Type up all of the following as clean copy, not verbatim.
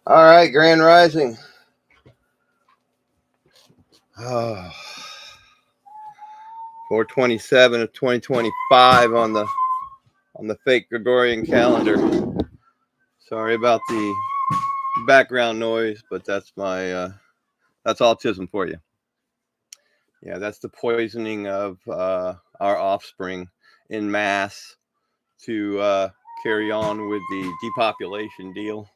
All right, Grand Rising. Oh, 4/27 of 2025 on the fake Gregorian calendar. Sorry about the background noise, but that's that's autism for you. Yeah, that's the poisoning of our offspring in mass to carry on with the depopulation deal.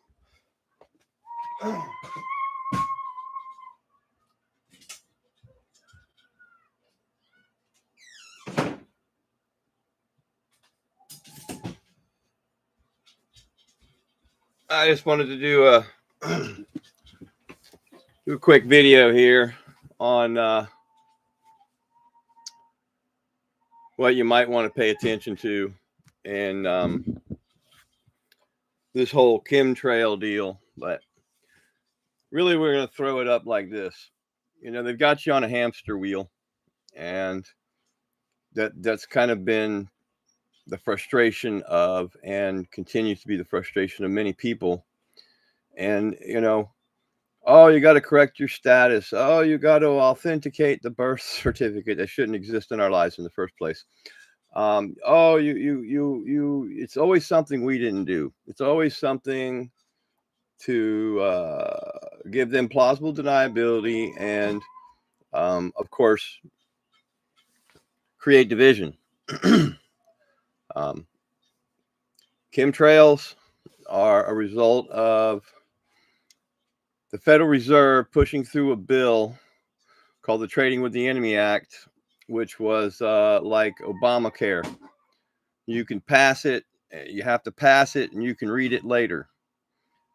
I just wanted to do a quick video here on what you might want to pay attention to in this whole chemtrail deal. But really, we're going to throw it up like this. You know, they've got you on a hamster wheel, and that's kind of been the frustration of, and continues to be the frustration of many people. And, you know, oh, you got to correct your status. Oh, you got to authenticate the birth certificate that shouldn't exist in our lives in the first place. Oh, it's always something we didn't do. It's always something to give them plausible deniability and, of course, create division. Chemtrails are a result of the Federal Reserve pushing through a bill called the Trading with the Enemy Act, which was like Obamacare. You can pass it, you have to pass it, and you can read it later.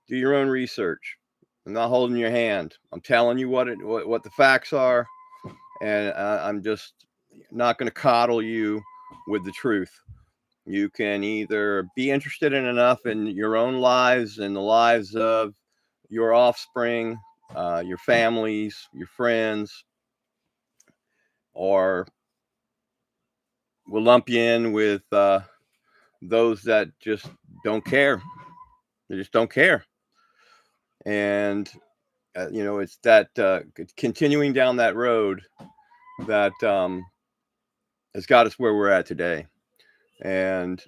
Do your own research. I'm not holding your hand. I'm telling you what the facts are, and I'm just not going to coddle you with the truth. You can either be interested in enough in your own lives and the lives of your offspring, your families, your friends, or we'll lump you in with those that just don't care. They just don't care. And, you know, it's that continuing down that road that has got us where we're at today. And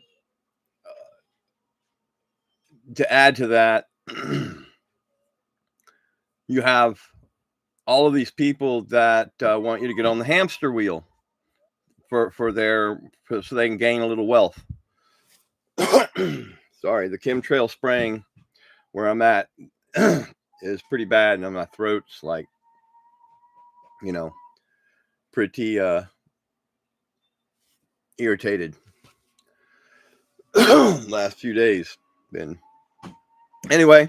to add to that, you have all of these people that want you to get on the hamster wheel so they can gain a little wealth. Sorry, the chemtrail spraying where I'm at is pretty bad, and my throat's like, you know, pretty irritated. Last few days been. Anyway,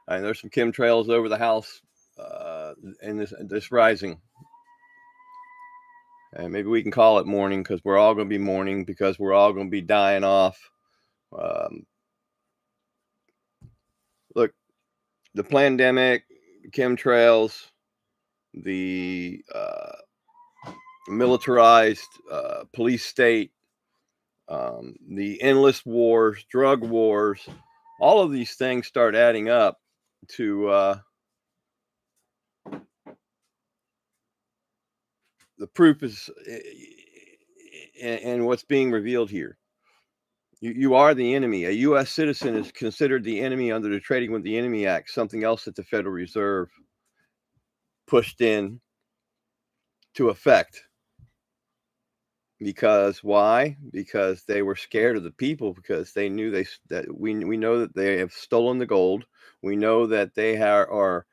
there's some chemtrails over the house in this rising. And maybe we can call it mourning because we're all going to be mourning because we're all going to be dying off. Look, the pandemic, chemtrails, the militarized police state, the endless wars, drug wars, all of these things start adding up to the proof is in what's being revealed here. You are the enemy. A U.S. citizen is considered the enemy under the Trading with the Enemy Act, something else that the Federal Reserve pushed in to effect. Because why? Because they were scared of the people, because they knew we know that they have stolen the gold. We know that they are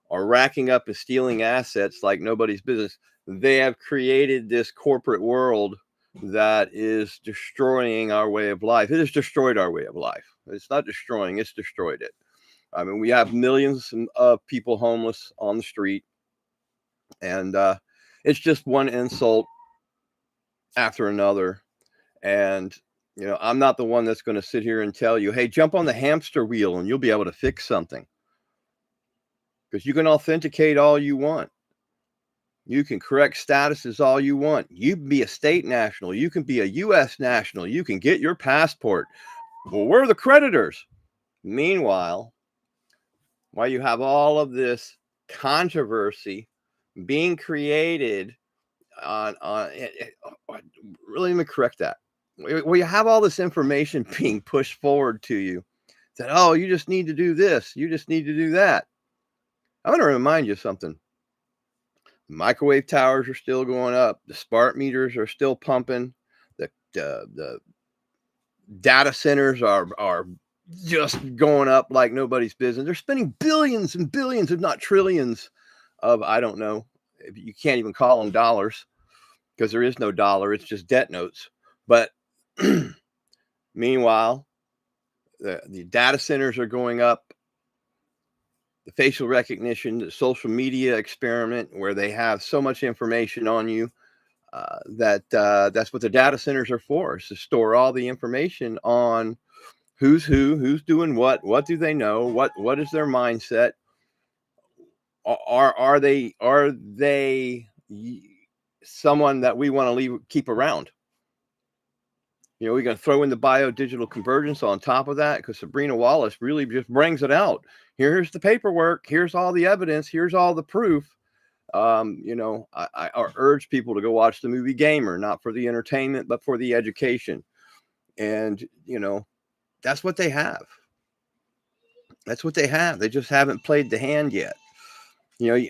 racking up and stealing assets like nobody's business. They have created this corporate world that is destroying our way of life. It has destroyed our way of life. It's not destroying, it's destroyed it. I mean, we have millions of people homeless on the street, and it's just one insult after another. And, you know, I'm not the one that's going to sit here and tell you, hey, jump on the hamster wheel and you'll be able to fix something. Because you can authenticate all you want. You can correct statuses all you want. You can be a state national. You can be a U.S. national. You can get your passport. Well, we're the creditors. Meanwhile, why you have all of this controversy being created really, let me correct that. Well, you have all this information being pushed forward to you that, oh, you just need to do this, you just need to do that. I want to remind you something. Microwave towers are still going up. The smart meters are still pumping. The data centers are just going up like nobody's business. They're spending billions and billions, if not trillions, of, I don't know, you can't even call them dollars because there is no dollar. It's just debt notes. But meanwhile, the data centers are going up. The facial recognition, the social media experiment, where they have so much information on you that's what the data centers are for, is to store all the information on who's who, who's doing what do they know, what is their mindset, are they someone that we want to keep around. You know, we're going to throw in the biodigital convergence on top of that, because Sabrina Wallace really just brings it out. Here's the paperwork. Here's all the evidence. Here's all the proof. You know, I urge people to go watch the movie Gamer, not for the entertainment, but for the education. And, you know, that's what they have. That's what they have. They just haven't played the hand yet. You know,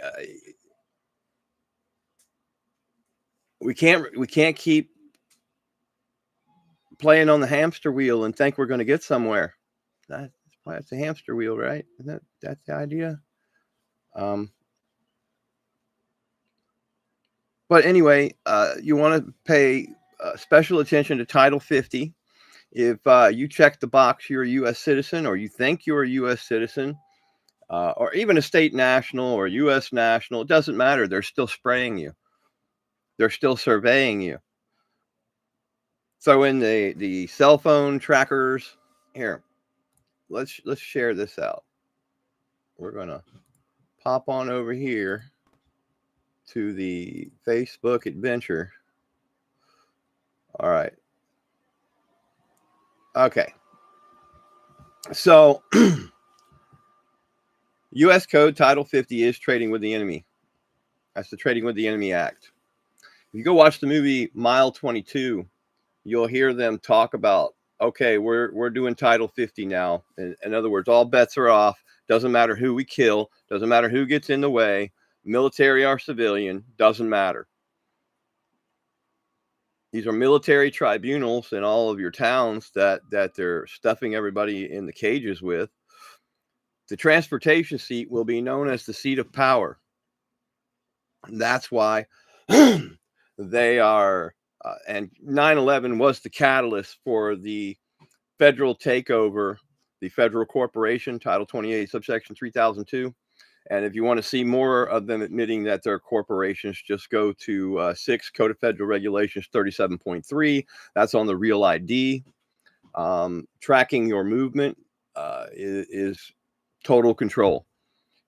we can't keep playing on the hamster wheel and think we're going to get somewhere. That's why it's a hamster wheel, right? That's the idea. But anyway, you want to pay special attention to Title 50. If you check the box, you're a U.S. citizen, or you think you're a U.S. citizen, or even a state national or U.S. national, it doesn't matter. They're still spraying you. They're still surveying you. So in the cell phone trackers, here, let's share this out. We're gonna pop on over here to the Facebook adventure. All right. Okay. So U.S. Code Title 50 is trading with the enemy. That's the Trading with the Enemy Act. If you go watch the movie Mile 22, you'll hear them talk about, okay, we're doing Title 50 now. In other words, all bets are off. Doesn't matter who we kill. Doesn't matter who gets in the way. Military or civilian, doesn't matter. These are military tribunals in all of your towns that they're stuffing everybody in the cages with. The transportation seat will be known as the seat of power. That's why they are, and 9/11 was the catalyst for the federal takeover, the federal corporation, Title 28, subsection 3002. And if you want to see more of them admitting that they're corporations, just go to 6 Code of Federal Regulations 37.3. That's on the Real ID. Tracking your movement is total control.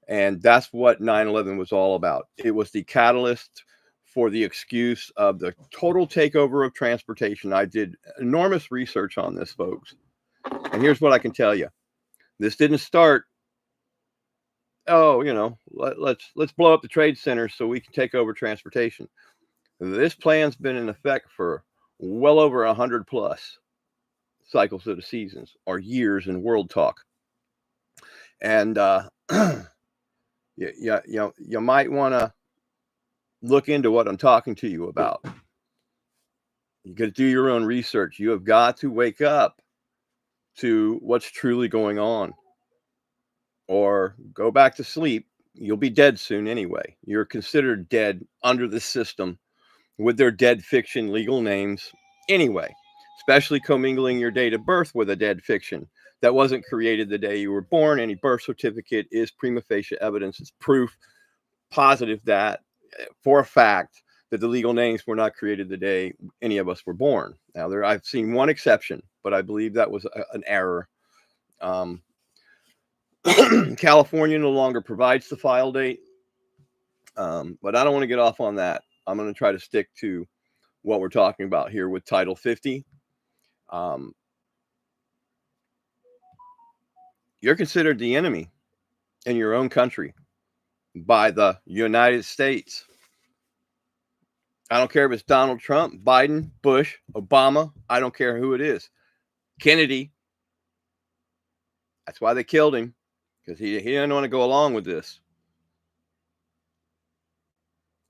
And that's what 9/11 was all about. It was the catalyst for the excuse of the total takeover of transportation. I did enormous research on this, folks. And here's what I can tell you. This didn't start, oh, you know, let's blow up the trade centers so we can take over transportation. This plan's been in effect for well over 100 plus cycles of the seasons, or years in world talk. And you might want to look into what I'm talking to you about. You got to do your own research. You have got to wake up to what's truly going on, or go back to sleep. You'll be dead soon anyway. You're considered dead under the system with their dead fiction legal names anyway, especially commingling your date of birth with a dead fiction that wasn't created the day you were born. Any birth certificate is prima facie evidence. It's proof positive that, for a fact, that the legal names were not created the day any of us were born. Now, I've seen one exception, but I believe that was an error. California no longer provides the file date, but I don't want to get off on that. I'm going to try to stick to what we're talking about here with Title 50. You're considered the enemy. in your own country by the United States. I don't care if it's Donald Trump, Biden, Bush, Obama. I don't care who it is. Kennedy. That's why they killed him, because he didn't want to go along with this.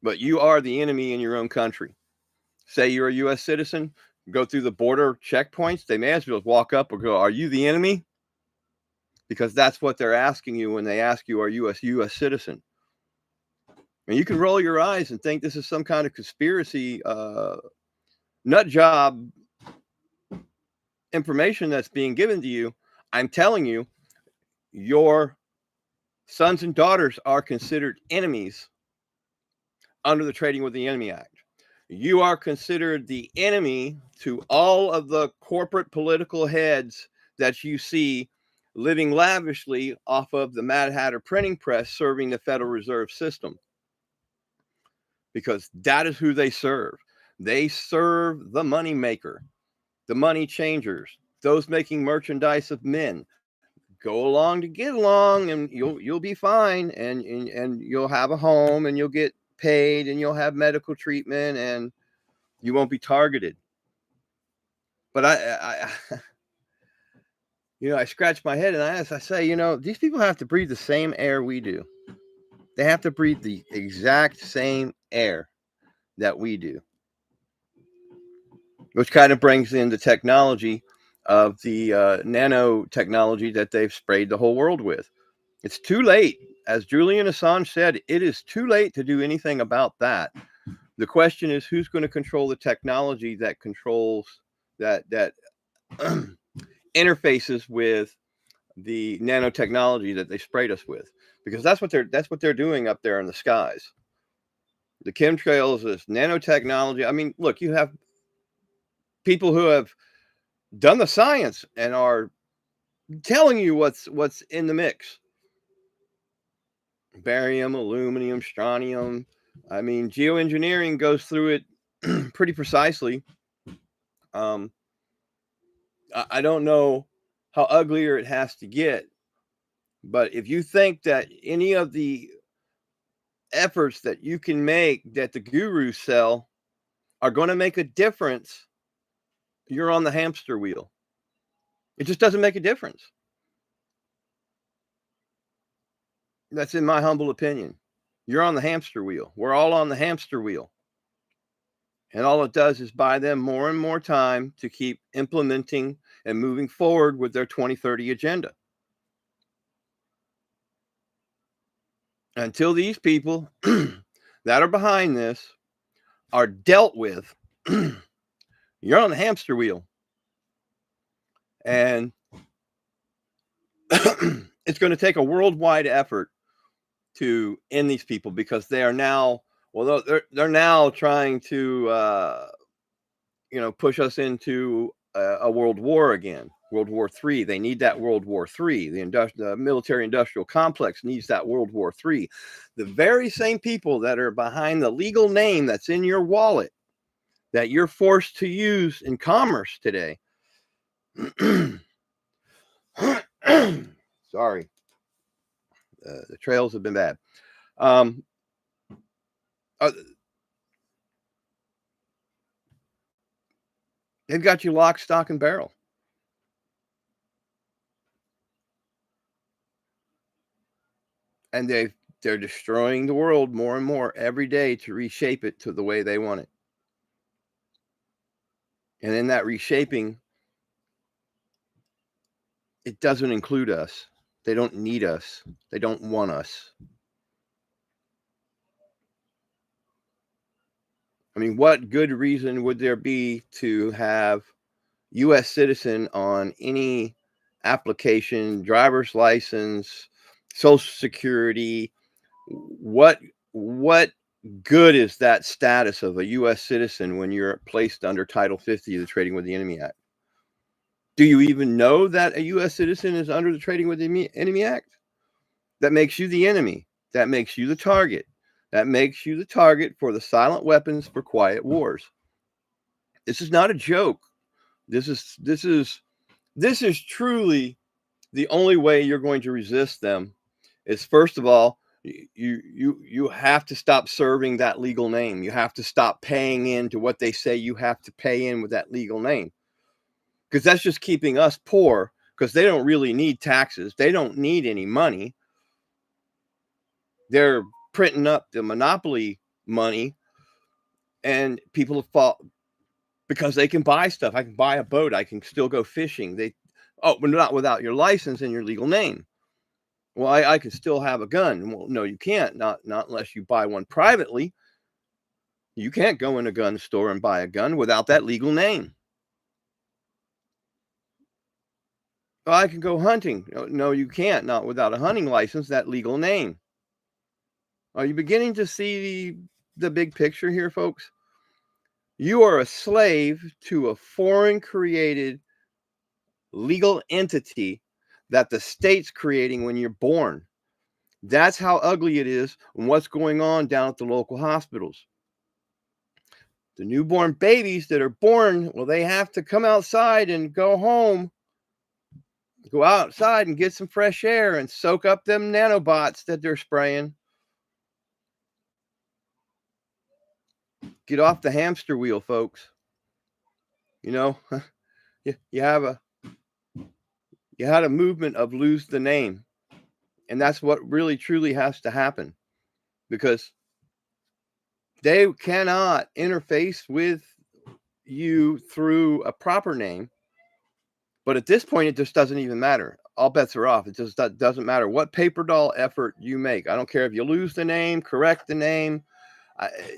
But you are the enemy in your own country. Say you're a U.S. citizen, go through the border checkpoints. They may as well walk up or go, "Are you the enemy?" Because that's what they're asking you when they ask you, "Are you a U.S. citizen?" And you can roll your eyes and think this is some kind of conspiracy nut job information that's being given to you. I'm telling you, your sons and daughters are considered enemies under the Trading with the Enemy Act. You are considered the enemy to all of the corporate political heads that you see living lavishly off of the Mad Hatter printing press, serving the Federal Reserve System. Because that is who they serve. They serve the money maker, the money changers, those making merchandise of men. Go along to get along, and you'll be fine, and you'll have a home, and you'll get paid, and you'll have medical treatment, and you won't be targeted. But I I scratch my head and I say, these people have to breathe the same air we do. They have to breathe the exact same air that we do, which kind of brings in the technology of the nanotechnology that they've sprayed the whole world with. It's too late. As Julian Assange said, it is too late to do anything about that. The question is, who's going to control the technology that controls that interfaces with the nanotechnology that they sprayed us with? Because that's what they're doing up there in the skies. The chemtrails, this nanotechnology. I mean, look, you have people who have done the science and are telling you what's in the mix. Barium, aluminum, strontium. I mean, geoengineering goes through it pretty precisely. I don't know how uglier it has to get, but if you think that any of the efforts that you can make that the gurus sell are going to make a difference, you're on the hamster wheel. It just doesn't make a difference. That's in my humble opinion. You're on the hamster wheel. We're all on the hamster wheel. And all it does is buy them more and more time to keep implementing and moving forward with their 2030 agenda. Until these people that are behind this are dealt with, you're on the hamster wheel. And it's going to take a worldwide effort to end these people, because they are now, well, they're now trying to push us into a world war again, World War III. They need that World War III. The military industrial complex needs that World War III. The very same people that are behind the legal name that's in your wallet that you're forced to use in commerce today. Sorry. The trails have been bad. They've got you lock, stock, and barrel. And they're destroying the world more and more every day to reshape it to the way they want it. And in that reshaping, it doesn't include us. They don't need us. They don't want us. I mean, what good reason would there be to have U.S. citizen on any application, driver's license, Social Security? What good is that status of a U.S. citizen when you're placed under Title 50 of the Trading with the Enemy Act? Do you even know that a U.S. citizen is under the Trading with the Enemy Act? That makes you the enemy. That makes you the target. That makes you the target for the silent weapons for quiet wars. This is not a joke. This is truly the only way you're going to resist them is, first of all, you have to stop serving that legal name. You have to stop paying into what they say you have to pay in with that legal name, because that's just keeping us poor, because they don't really need taxes. They don't need any money. They're printing up the monopoly money, and people fall because they can buy stuff. I can buy a boat. I can still go fishing. But not without your license and your legal name. Well, I can still have a gun. Well, no, you can't. Not unless you buy one privately. You can't go in a gun store and buy a gun without that legal name. Oh, I can go hunting. No, you can't. Not without a hunting license, that legal name. Are you beginning to see the big picture here, folks? You are a slave to a foreign created legal entity that the state's creating when you're born. That's how ugly it is and what's going on down at the local hospitals. The newborn babies that are born, well, they have to come outside and go home, go outside and get some fresh air and soak up them nanobots that they're spraying. Get off the hamster wheel, folks. You know, you had a movement of lose the name. And that's what really truly has to happen, because they cannot interface with you through a proper name. But at this point, it just doesn't even matter. All bets are off. It just doesn't matter what paper doll effort you make. I don't care if you lose the name, correct the name.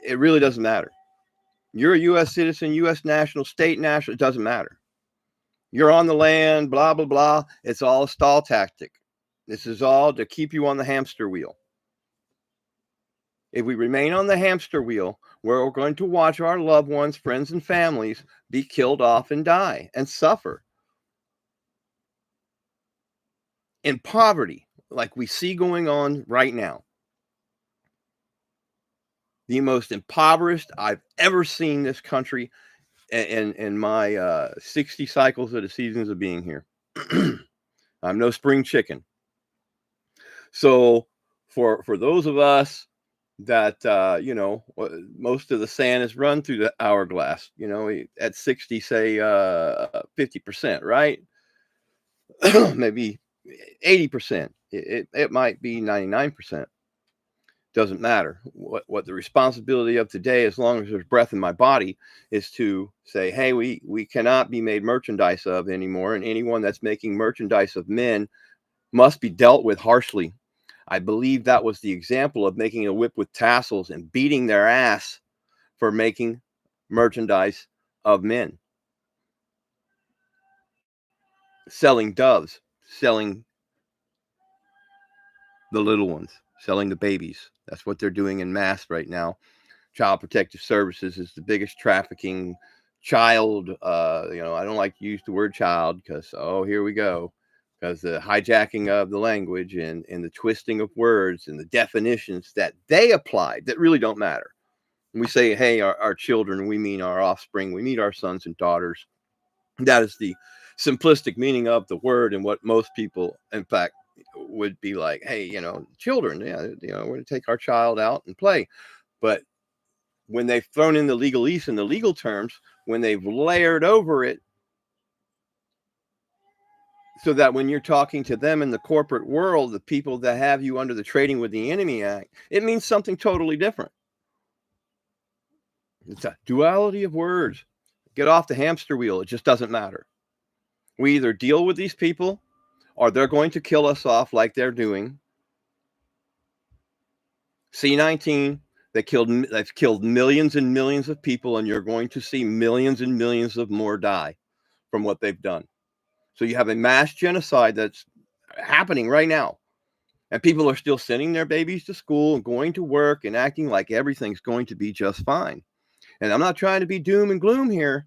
It really doesn't matter. You're a U.S. citizen, U.S. national, state national. It doesn't matter. You're on the land, blah, blah, blah. It's all a stall tactic. This is all to keep you on the hamster wheel. If we remain on the hamster wheel, we're going to watch our loved ones, friends, and families be killed off and die and suffer in poverty, like we see going on right now. The most impoverished I've ever seen this country in my 60 cycles of the seasons of being here. I'm no spring chicken. So for those of us that, most of the sand is run through the hourglass, at 60, say 50%, right? Maybe 80%. It might be 99%. Doesn't matter. What the responsibility of today, as long as there's breath in my body, is to say, hey, we cannot be made merchandise of anymore, and anyone that's making merchandise of men must be dealt with harshly. I believe that was the example of making a whip with tassels and beating their ass for making merchandise of men. Selling doves, selling the little ones, selling the babies. That's what they're doing in mass right now. Child Protective Services is the biggest trafficking child. I don't like to use the word child because, here we go. Because the hijacking of the language and the twisting of words and the definitions that they applied that really don't matter. When we say, hey, our children, we mean our offspring. We mean our sons and daughters. That is the simplistic meaning of the word, and what most people, in fact, would be like, hey, children, we're going to take our child out and play. But when they've thrown in the legalese and the legal terms, when they've layered over it, so that when you're talking to them in the corporate world, the people that have you under the Trading with the Enemy Act, it means something totally different. It's a duality of words. Get off the hamster wheel. It just doesn't matter. We either deal with these people or they're going to kill us off like they're doing. C-19, they've killed millions and millions of people, and you're going to see millions and millions of more die from what they've done. So you have a mass genocide that's happening right now. And people are still sending their babies to school and going to work and acting like everything's going to be just fine. And I'm not trying to be doom and gloom here,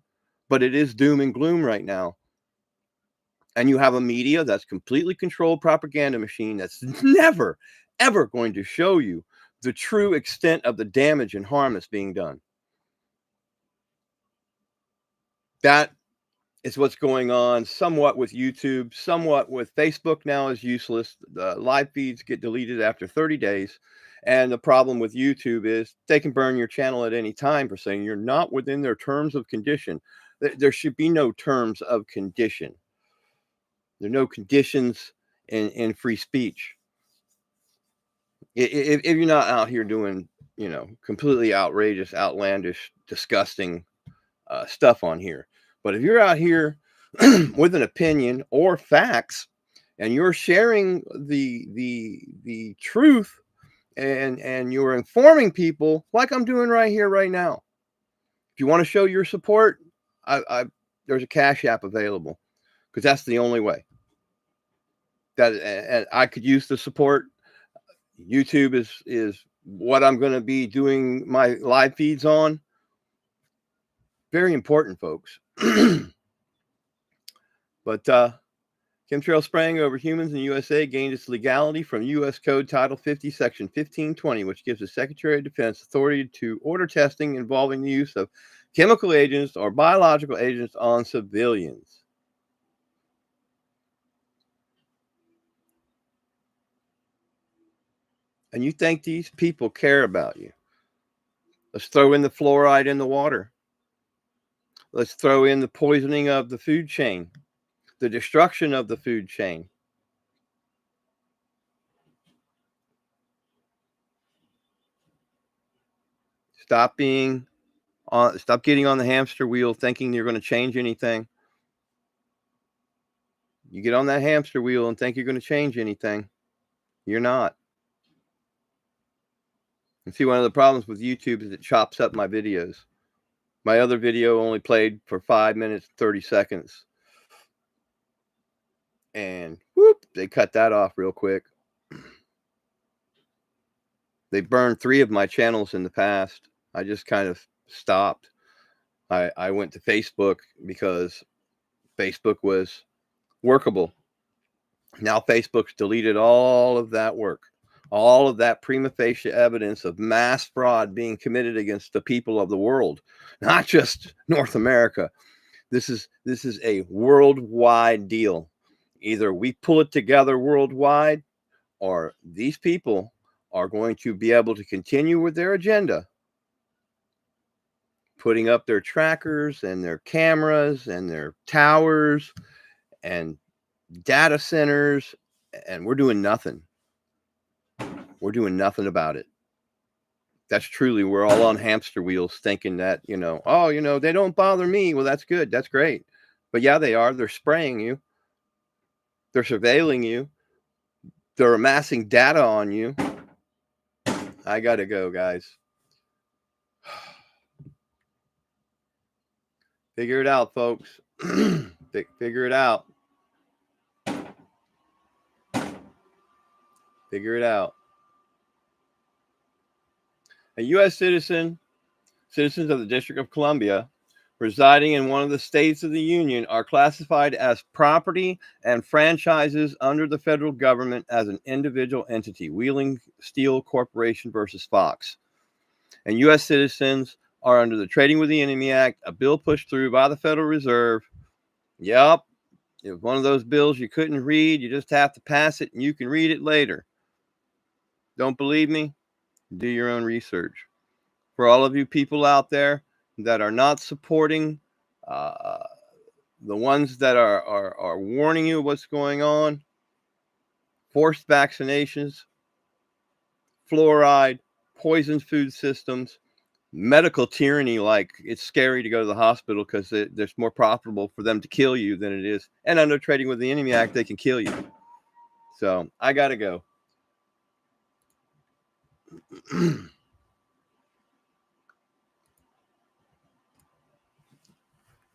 but it is doom and gloom right now. And you have a media that's completely controlled propaganda machine that's never, ever going to show you the true extent of the damage and harm that's being done. That It's what's going on somewhat with YouTube, somewhat with Facebook now is useless. The live feeds get deleted after 30 days. And the problem with YouTube is they can burn your channel at any time for saying you're not within their terms of condition. There should be no terms of condition. There are no conditions in free speech. If you're not out here doing, completely outrageous, outlandish, disgusting stuff on here. But if you're out here with an opinion or facts, and you're sharing the truth, and you're informing people like I'm doing right here, right now. If you want to show your support, there's a Cash App available, because that's the only way. And I could use the support. YouTube is what I'm going to be doing my live feeds on. Very important, folks. But chemtrail spraying over humans in the USA gained its legality from U.S. Code Title 50, Section 1520, which gives the Secretary of Defense authority to order testing involving the use of chemical agents or biological agents on civilians. And you think these people care about you? Let's throw in the fluoride in the water. Let's throw in the poisoning of the food chain, the destruction of the food chain. Stop getting on the hamster wheel thinking you're going to change anything. You get on that hamster wheel and think you're going to change anything. You're not. And see, one of the problems with YouTube is it chops up my videos. My other video only played for 5 minutes, 30 seconds. And whoop, they cut that off real quick. They burned 3 of my channels in the past. I just kind of stopped. I went to Facebook because Facebook was workable. Now Facebook's deleted all of that work. All of that prima facie evidence of mass fraud being committed against the people of the world, not just North America. This is a worldwide deal. Either we pull it together worldwide, or these people are going to be able to continue with their agenda, putting up their trackers and their cameras and their towers and data centers, and we're doing nothing. We're doing nothing about it. That's truly, we're all on hamster wheels thinking that, they don't bother me. Well, that's good. That's great. But yeah, they are. They're spraying you. They're surveilling you. They're amassing data on you. I got to go, guys. Figure it out, folks. Figure it out. Figure it out. A U.S. citizens of the District of Columbia residing in one of the states of the Union are classified as property and franchises under the federal government as an individual entity. Wheeling Steel Corporation versus Fox. And U.S. citizens are under the Trading with the Enemy Act, a bill pushed through by the Federal Reserve. Yep. It was one of those bills you couldn't read. You just have to pass it and you can read it later. Don't believe me? Do your own research. For all of you people out there that are not supporting the ones that are warning you what's going on, forced vaccinations, fluoride, poisoned food systems, medical tyranny, like it's scary to go to the hospital because it's more profitable for them to kill you than it is. And under Trading with the Enemy Act, they can kill you. So I got to go.